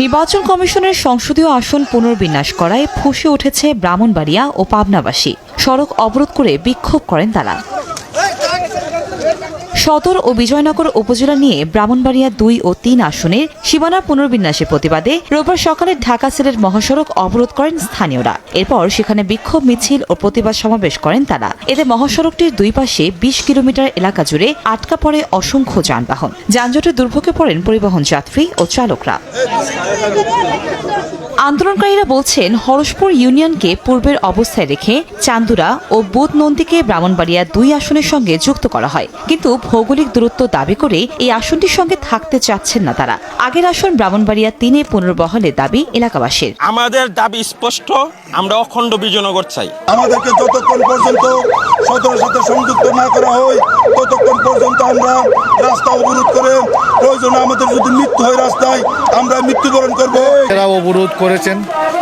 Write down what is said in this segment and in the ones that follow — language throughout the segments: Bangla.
নির্বাচন কমিশনের সংসদীয় আসন পুনর্বিন্যাস করায় ফুঁসে উঠেছে ব্রাহ্মণবাড়িয়া ও পাবনাবাসী। সড়ক অবরোধ করে বিক্ষোভ করেন তারা। সদর ও বিজয়নগর উপজেলা নিয়ে ব্রাহ্মণবাড়িয়া 2 ও 3 আসনের সীমানা পুনর্বিন্যাসের প্রতিবাদে রোববার সকালে ঢাকা সিলেট মহাসড়ক অবরোধ করেন স্থানীয়রা। এরপর সেখানে বিক্ষোভ মিছিল ও প্রতিবাদ সমাবেশ করেন তারা। এতে মহাসড়কটির দুই পাশে 20 কিলোমিটার এলাকা জুড়ে আটকা পড়ে অসংখ্য যানবাহন। যানজটে দুর্ভোগে পড়েন পরিবহন যাত্রী ও চালকরা। আন্দোলনকারীরা বলছেন, হরসপুর ইউনিয়নকে পূর্বের অবস্থায় রেখে চান্দুরা ও বুধনন্দীকে ব্রাহ্মণবাড়িয়া 2 আসনের সঙ্গে যুক্ত করা হয়, কিন্তু ভৌগোলিক দূরত্ব দাবি করে এই আসনটির সঙ্গে থাকতে চাচ্ছেন না তারা। আগের আসন ব্রাহ্মণবাড়িয়া 3 পুনর্বহালের দাবি এলাকাবাসীর। আমাদের দাবি স্পষ্ট, আমরা অখণ্ড বিজয়নগর চাই। আমাদেরকে যতক্ষণ পর্যন্ত সদরের সাথে সংযুক্ত না করা হয় ততক্ষণ পর্যন্ত আমরা রাস্তা অবরোধ করে, প্রয়োজনে আমাদের যদি মৃত্যু হয় রাস্তায়, আমরা মৃত্যুবরণ করব। এরা অবরোধ করেছেন,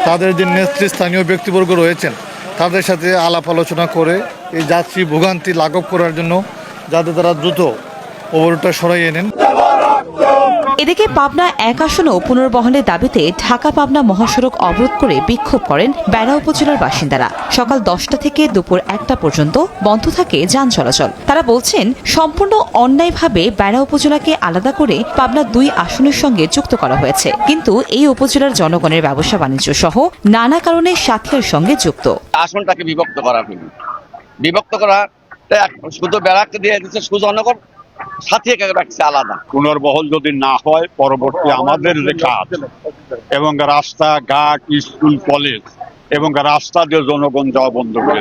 তাদের যে নেতৃস্থানীয় ব্যক্তিবর্গ রয়েছেন তাদের সাথে আলাপ আলোচনা করে এই যাত্রী ভোগান্তি লাঘব করার জন্য যাতে তারা দ্রুত অবরোধটা সরাইয়ে নেন। এদিকে পাবনা 1 আসনও পুনর্বহালের দাবিতে ঢাকা পাবনা মহাসড়ক অবরোধ করে বিক্ষোভ করেন বেড়া উপজেলার বাসিন্দারা। সকাল 10টা থেকে দুপুর 1টা পর্যন্ত বন্ধ থাকে যান চলাচল। তারা বলছেন, সম্পূর্ণ অন্যায়ভাবে বেড়া উপজেলাকে আলাদা করে পাবনা 2 আসনের সঙ্গে যুক্ত করা হয়েছে, কিন্তু এই উপজেলার জনগণের ব্যবসা বাণিজ্য সহ নানা কারণে সাথিয়ার সঙ্গে যুক্ত। আসনটাকে বিভক্ত করা শুধু বেড়াকে দিয়ে দিচ্ছে, সুজনগর সাথে রাখছে আলাদা। পুনর্বহল যদি না হয়, পরবর্তী আমাদের যে কাজ এবং রাস্তাঘাট, স্কুল, কলেজ এবং রাস্তা দিয়ে জনগণ যাওয়া বন্ধ করে।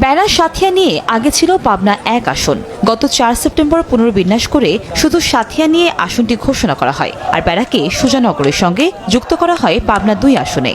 বেড়া সাথিয়া নিয়ে আগে ছিল পাবনা 1 আসন। গত 4 সেপ্টেম্বর পুনর্বিন্যাস করে শুধু সাথিয়া নিয়ে আসনটি ঘোষণা করা হয়, আর বেড়াকে সুজানগরের সঙ্গে যুক্ত করা হয় পাবনা 2 আসনে।